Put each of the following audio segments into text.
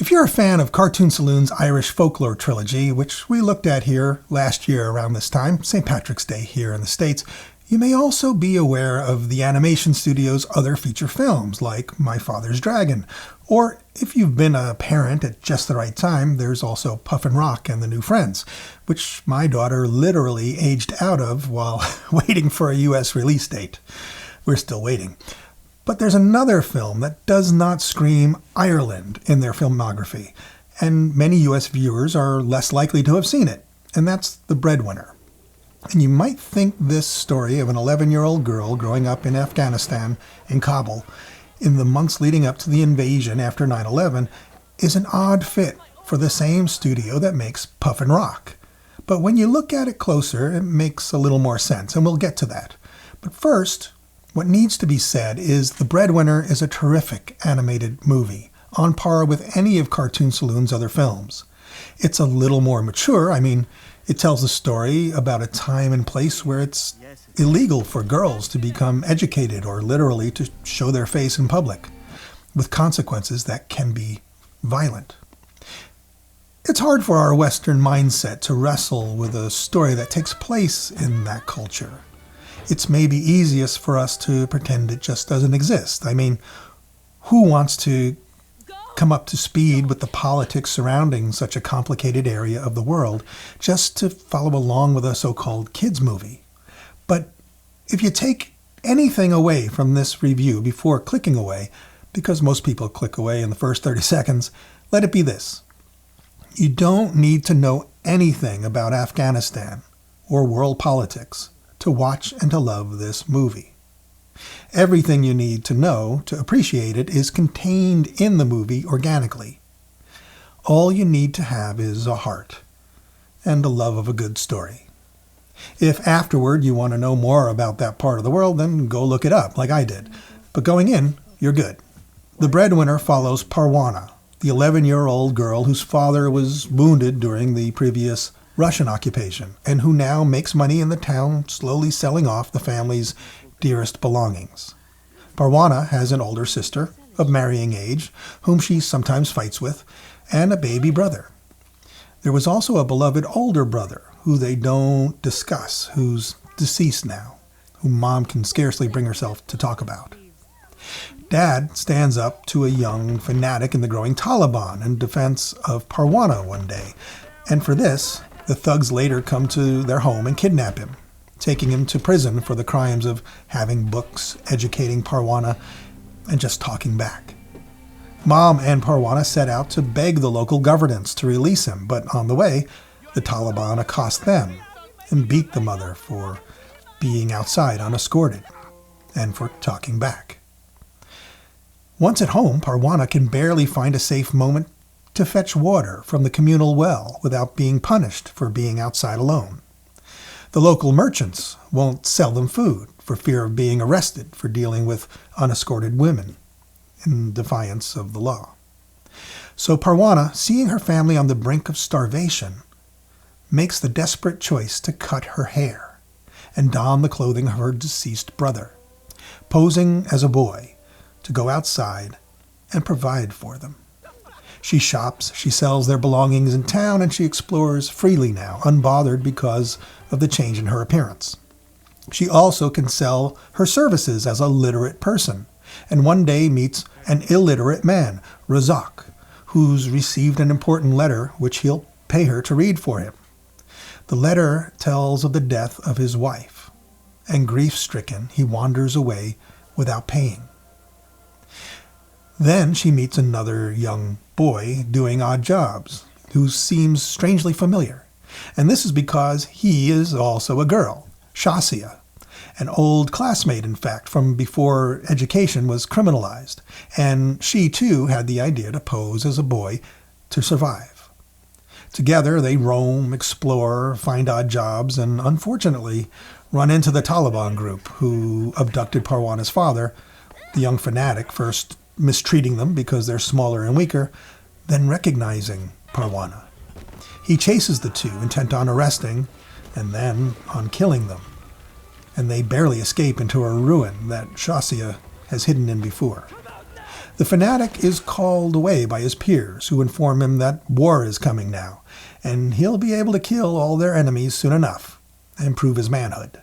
If you're a fan of Cartoon Saloon's Irish Folklore Trilogy, which we looked at here last year around this time, St. Patrick's Day here in the States, you may also be aware of the animation studio's other feature films, like My Father's Dragon. Or, if you've been a parent at just the right time, there's also Puffin Rock and the New Friends, which my daughter literally aged out of while waiting for a U.S. release date. We're still waiting. But there's another film that does not scream Ireland in their filmography, and many U.S. viewers are less likely to have seen it, and that's The Breadwinner. And you might think this story of an 11-year-old girl growing up in Afghanistan, in Kabul, in the months leading up to the invasion after 9/11, is an odd fit for the same studio that makes Puffin Rock. But when you look at it closer, it makes a little more sense, and we'll get to that. But first, what needs to be said is The Breadwinner is a terrific animated movie, on par with any of Cartoon Saloon's other films. It's a little more mature. I mean, it tells a story about a time and place where it's illegal for girls to become educated or literally to show their face in public, with consequences that can be violent. It's hard for our Western mindset to wrestle with a story that takes place in that culture. It's maybe easiest for us to pretend it just doesn't exist. I mean, who wants to come up to speed with the politics surrounding such a complicated area of the world just to follow along with a so-called kids movie? But if you take anything away from this review before clicking away, because most people click away in the first 30 seconds, let it be this. You don't need to know anything about Afghanistan or world politics to watch and to love this movie. Everything you need to know to appreciate it is contained in the movie organically. All you need to have is a heart and a love of a good story. If afterward you want to know more about that part of the world, then go look it up, like I did. But going in, you're good. The Breadwinner follows Parvana, the 11-year-old girl whose father was wounded during the previous Russian occupation, and who now makes money in the town, slowly selling off the family's dearest belongings. Parvana has an older sister, of marrying age, whom she sometimes fights with, and a baby brother. There was also a beloved older brother, who they don't discuss, who's deceased now, whom Mom can scarcely bring herself to talk about. Dad stands up to a young fanatic in the growing Taliban in defense of Parvana one day, and for this, the thugs later come to their home and kidnap him, taking him to prison for the crimes of having books, educating Parvana, and just talking back. Mom and Parvana set out to beg the local governance to release him, but on the way, the Taliban accost them and beat the mother for being outside unescorted and for talking back. Once at home, Parvana can barely find a safe moment to fetch water from the communal well without being punished for being outside alone. The local merchants won't sell them food for fear of being arrested for dealing with unescorted women in defiance of the law. So Parvana, seeing her family on the brink of starvation, makes the desperate choice to cut her hair and don the clothing of her deceased brother, posing as a boy to go outside and provide for them. She shops, she sells their belongings in town, and she explores freely now, unbothered because of the change in her appearance. She also can sell her services as a literate person, and one day meets an illiterate man, Razak, who's received an important letter which he'll pay her to read for him. The letter tells of the death of his wife, and grief-stricken, he wanders away without paying. Then she meets another young boy doing odd jobs, who seems strangely familiar. And this is because he is also a girl, Shasia, an old classmate, in fact, from before education was criminalized. And she, too, had the idea to pose as a boy to survive. Together, they roam, explore, find odd jobs, and unfortunately run into the Taliban group, who abducted Parvana's father, the young fanatic, first mistreating them because they're smaller and weaker, then recognizing Parvana. He chases the two, intent on arresting and then on killing them, and they barely escape into a ruin that Shasia has hidden in before. The fanatic is called away by his peers, who inform him that war is coming now, and he'll be able to kill all their enemies soon enough and prove his manhood.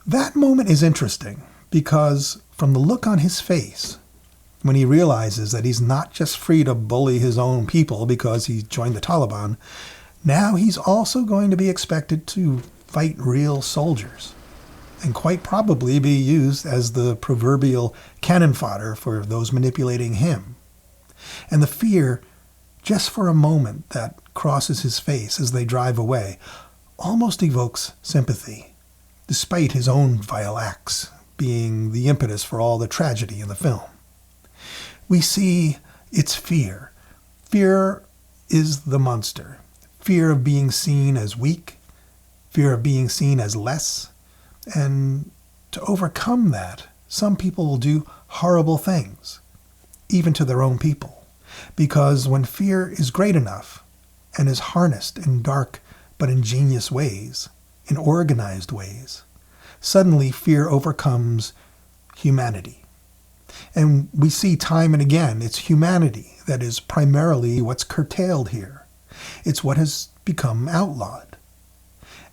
That moment is interesting because from the look on his face, when he realizes that he's not just free to bully his own people because he joined the Taliban, now he's also going to be expected to fight real soldiers, and quite probably be used as the proverbial cannon fodder for those manipulating him. And the fear, just for a moment, that crosses his face as they drive away, almost evokes sympathy, despite his own vile acts being the impetus for all the tragedy in the film. We see it's fear. Fear is the monster. Fear of being seen as weak, fear of being seen as less, and to overcome that, some people will do horrible things, even to their own people, because when fear is great enough and is harnessed in dark but ingenious ways, in organized ways, suddenly fear overcomes humanity. And we see time and again, it's humanity that is primarily what's curtailed here. It's what has become outlawed.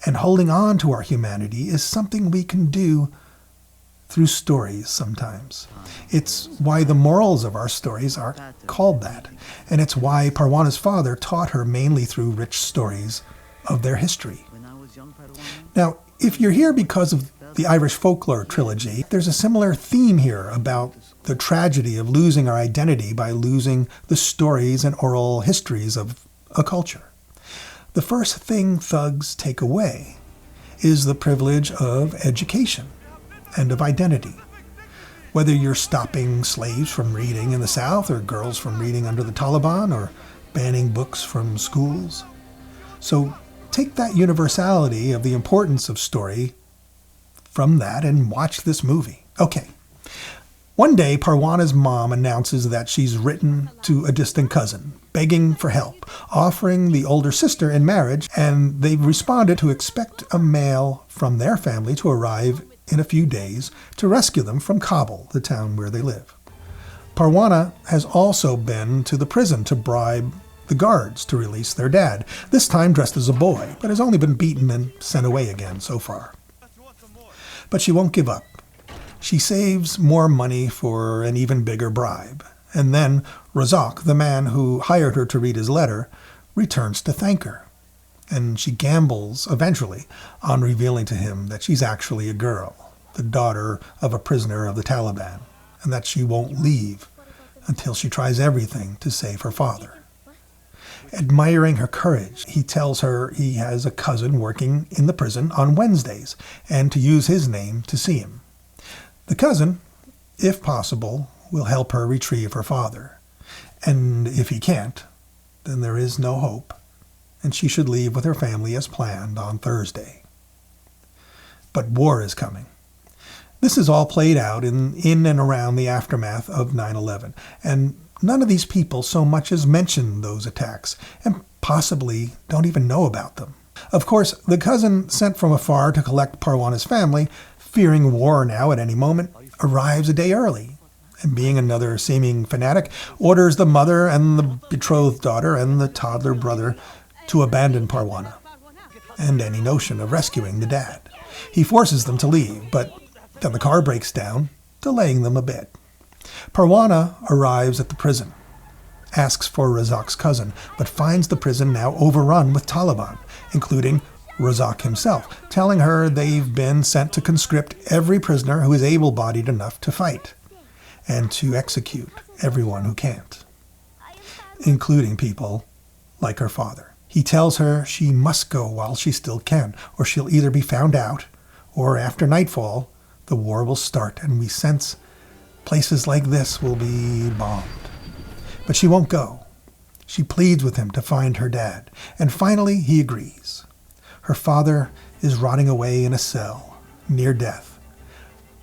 And holding on to our humanity is something we can do through stories sometimes. It's why the morals of our stories are called that. And it's why Parvana's father taught her mainly through rich stories of their history. Now, if you're here because of the Irish Folklore Trilogy, there's a similar theme here about the tragedy of losing our identity by losing the stories and oral histories of a culture. The first thing thugs take away is the privilege of education and of identity. Whether you're stopping slaves from reading in the South, or girls from reading under the Taliban, or banning books from schools. So take that universality of the importance of story from that and watch this movie. Okay. One day, Parvana's mom announces that she's written to a distant cousin, begging for help, offering the older sister in marriage, and they've responded to expect a mail from their family to arrive in a few days to rescue them from Kabul, the town where they live. Parvana has also been to the prison to bribe the guards to release their dad, this time dressed as a boy, but has only been beaten and sent away again so far. But she won't give up. She saves more money for an even bigger bribe. And then Razak, the man who hired her to read his letter, returns to thank her. And she gambles, eventually, on revealing to him that she's actually a girl, the daughter of a prisoner of the Taliban, and that she won't leave until she tries everything to save her father. Admiring her courage, he tells her he has a cousin working in the prison on Wednesdays, and to use his name to see him. The cousin, if possible, will help her retrieve her father. And if he can't, then there is no hope, and she should leave with her family as planned on Thursday. But war is coming. This is all played out in and around the aftermath of 9/11, and none of these people so much as mention those attacks, and possibly don't even know about them. Of course, the cousin sent from afar to collect Parvana's family, fearing war now at any moment, arrives a day early, and being another seeming fanatic, orders the mother and the betrothed daughter and the toddler brother to abandon Parvana and any notion of rescuing the dad. He forces them to leave, but then the car breaks down, delaying them a bit. Parvana arrives at the prison, asks for Razak's cousin, but finds the prison now overrun with Taliban, including Razak himself, telling her they've been sent to conscript every prisoner who is able-bodied enough to fight, and to execute everyone who can't, including people like her father. He tells her she must go while she still can, or she'll either be found out, or after nightfall, the war will start, and we sense places like this will be bombed. But she won't go. She pleads with him to find her dad, and finally he agrees. Her father is rotting away in a cell, near death,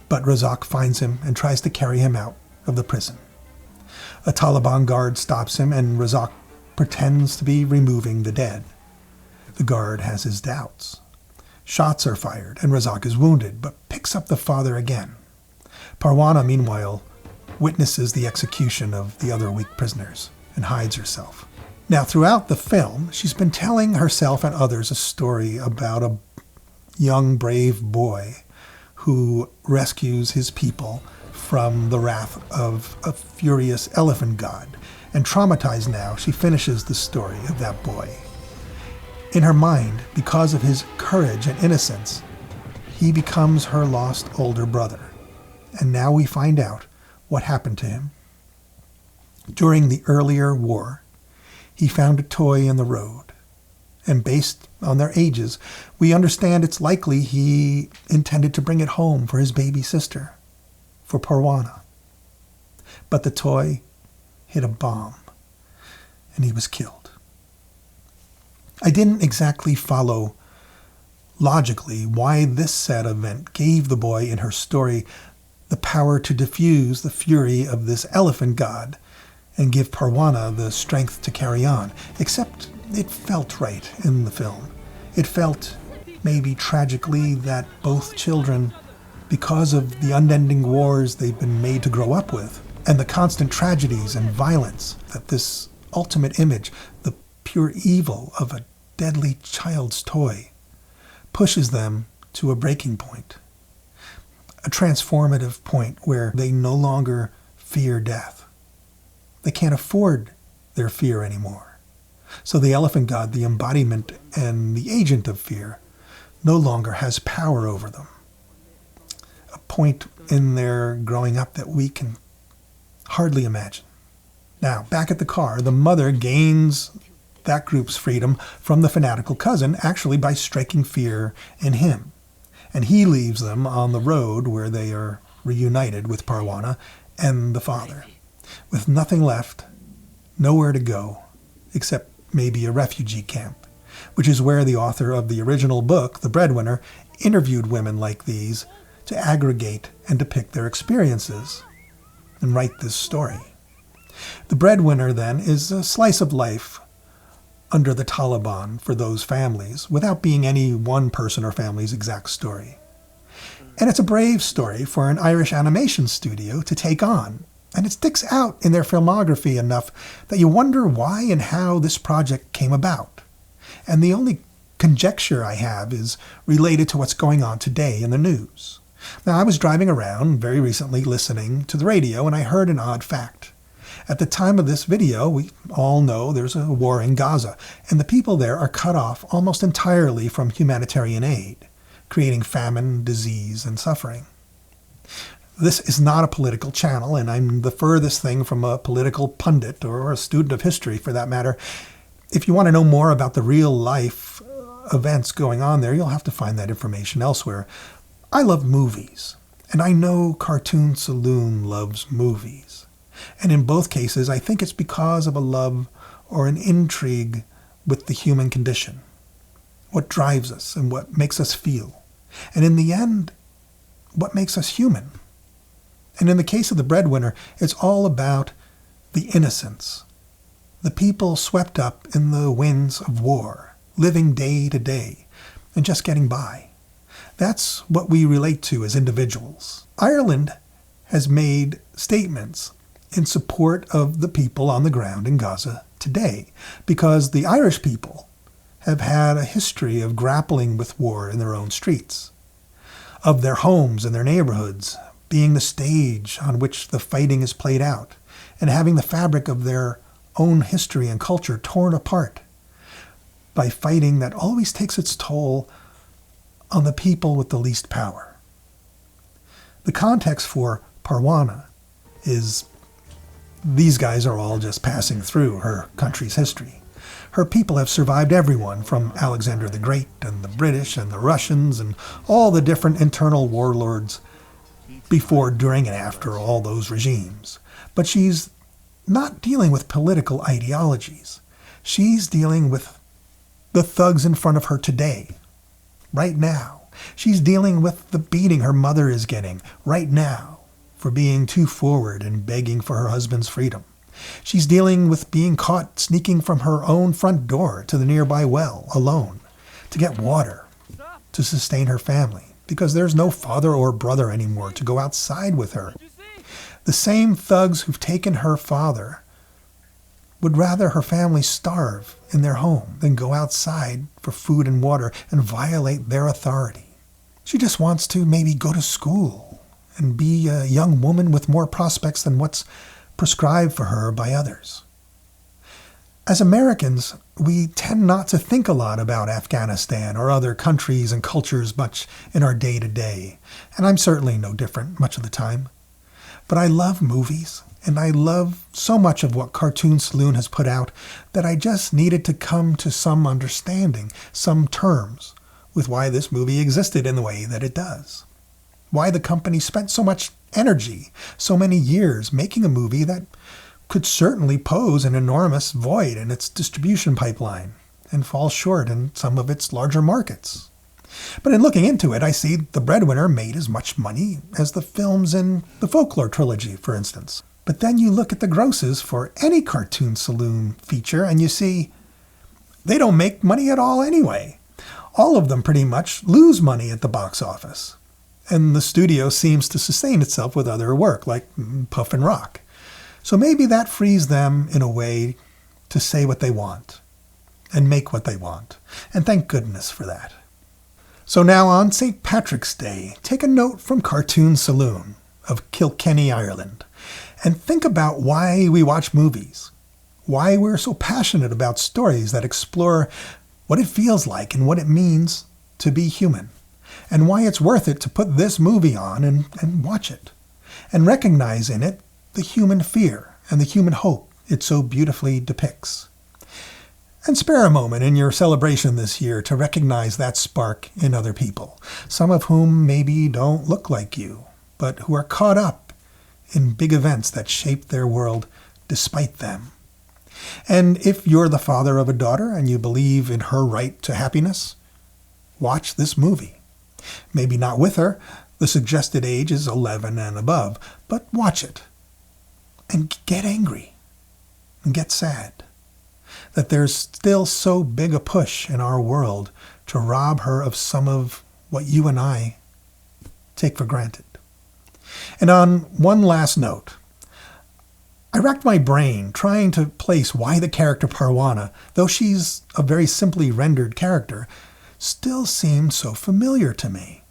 but Razak finds him and tries to carry him out of the prison. A Taliban guard stops him, and Razak pretends to be removing the dead. The guard has his doubts. Shots are fired, and Razak is wounded, but picks up the father again. Parvana, meanwhile, witnesses the execution of the other weak prisoners and hides herself. Now, throughout the film, she's been telling herself and others a story about a young, brave boy who rescues his people from the wrath of a furious elephant god. And traumatized now, she finishes the story of that boy. In her mind, because of his courage and innocence, he becomes her lost older brother. And now we find out what happened to him. During the earlier war, he found a toy in the road. And based on their ages, we understand it's likely he intended to bring it home for his baby sister, for Parvana. But the toy hit a bomb, and he was killed. I didn't exactly follow logically why this sad event gave the boy in her story the power to diffuse the fury of this elephant god and give Parvana the strength to carry on, except it felt right in the film. It felt, maybe tragically, that both children, because of the unending wars they've been made to grow up with, and the constant tragedies and violence that this ultimate image, the pure evil of a deadly child's toy, pushes them to a breaking point, a transformative point where they no longer fear death. They can't afford their fear anymore. So the elephant god, the embodiment and the agent of fear, no longer has power over them. A point in their growing up that we can hardly imagine. Now, back at the car, the mother gains that group's freedom from the fanatical cousin, actually by striking fear in him. And he leaves them on the road where they are reunited with Parvana and the father, with nothing left, nowhere to go, except maybe a refugee camp, which is where the author of the original book, The Breadwinner, interviewed women like these to aggregate and depict their experiences and write this story. The Breadwinner, then, is a slice of life under the Taliban for those families, without being any one person or family's exact story. And it's a brave story for an Irish animation studio to take on, and it sticks out in their filmography enough that you wonder why and how this project came about. And the only conjecture I have is related to what's going on today in the news. Now, I was driving around very recently listening to the radio, and I heard an odd fact. At the time of this video, we all know there's a war in Gaza, and the people there are cut off almost entirely from humanitarian aid, creating famine, disease, and suffering. This is not a political channel, and I'm the furthest thing from a political pundit or a student of history, for that matter. If you want to know more about the real-life events going on there, you'll have to find that information elsewhere. I love movies, and I know Cartoon Saloon loves movies. And in both cases, I think it's because of a love or an intrigue with the human condition, what drives us and what makes us feel. And in the end, what makes us human. And in the case of The Breadwinner, it's all about the innocence, the people swept up in the winds of war, living day to day, and just getting by. That's what we relate to as individuals. Ireland has made statements in support of the people on the ground in Gaza today, because the Irish people have had a history of grappling with war in their own streets, of their homes and their neighborhoods being the stage on which the fighting is played out, and having the fabric of their own history and culture torn apart by fighting that always takes its toll on the people with the least power. The context for Parvana is these guys are all just passing through her country's history. Her people have survived everyone from Alexander the Great and the British and the Russians and all the different internal warlords before, during, and after all those regimes. But she's not dealing with political ideologies. She's dealing with the thugs in front of her today, right now. She's dealing with the beating her mother is getting right now for being too forward and begging for her husband's freedom. She's dealing with being caught sneaking from her own front door to the nearby well alone to get water to sustain her family, because there's no father or brother anymore to go outside with her. The same thugs who've taken her father would rather her family starve in their home than go outside for food and water and violate their authority. She just wants to maybe go to school and be a young woman with more prospects than what's prescribed for her by others. As Americans, we tend not to think a lot about Afghanistan or other countries and cultures much in our day-to-day, and I'm certainly no different much of the time. But I love movies, and I love so much of what Cartoon Saloon has put out that I just needed to come to some understanding, some terms, with why this movie existed in the way that it does. Why the company spent so much energy, so many years making a movie that could certainly pose an enormous void in its distribution pipeline and fall short in some of its larger markets. But in looking into it, I see the Breadwinner made as much money as the films in the Folklore Trilogy, for instance. But then you look at the grosses for any Cartoon Saloon feature and you see they don't make money at all anyway. All of them pretty much lose money at the box office. And the studio seems to sustain itself with other work like Puffin Rock. So maybe that frees them in a way to say what they want and make what they want. And thank goodness for that. So now on St. Patrick's Day, take a note from Cartoon Saloon of Kilkenny, Ireland, and think about why we watch movies, why we're so passionate about stories that explore what it feels like and what it means to be human, and why it's worth it to put this movie on and watch it, and recognize in it the human fear and the human hope it so beautifully depicts. And spare a moment in your celebration this year to recognize that spark in other people, some of whom maybe don't look like you, but who are caught up in big events that shape their world despite them. And if you're the father of a daughter and you believe in her right to happiness, watch this movie. Maybe not with her. The suggested age is 11 and above, but watch it. And get angry and get sad that there's still so big a push in our world to rob her of some of what you and I take for granted. And on one last note, I racked my brain trying to place why the character Parvana, though she's a very simply rendered character, still seemed so familiar to me,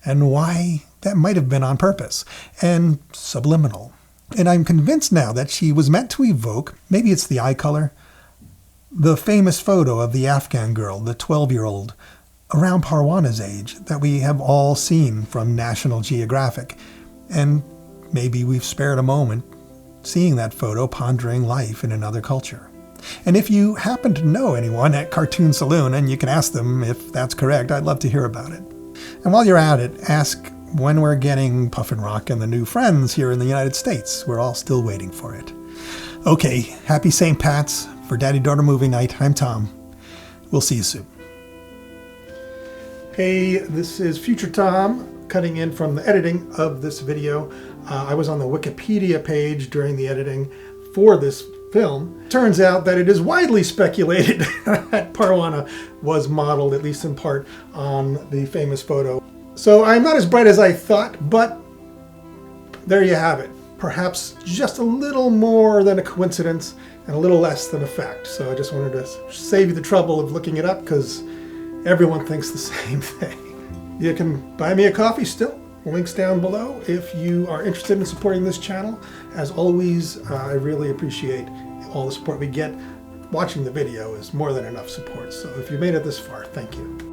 and why that might have been on purpose and subliminal. And I'm convinced now that she was meant to evoke, maybe it's the eye color, the famous photo of the Afghan girl, the 12-year-old, around Parvana's age that we have all seen from National Geographic. And maybe we've spared a moment seeing that photo, pondering life in another culture. And if you happen to know anyone at Cartoon Saloon, and you can ask them if that's correct, I'd love to hear about it. And while you're at it, ask when we're getting Puffin Rock and the new Friends here in the United States. We're all still waiting for it. Okay, happy St. Pat's. For Daddy-Daughter Movie Night, I'm Tom. We'll see you soon. Hey, this is Future Tom, cutting in from the editing of this video. I was on the Wikipedia page during the editing for this film. Turns out that it is widely speculated that Parvana was modeled, at least in part, on the famous photo. So I'm not as bright as I thought, but there you have it. Perhaps just a little more than a coincidence and a little less than a fact. So I just wanted to save you the trouble of looking it up because everyone thinks the same thing. You can buy me a coffee still. Links down below if you are interested in supporting this channel. As always, I really appreciate all the support we get. Watching the video is more than enough support. So if you made it this far, thank you.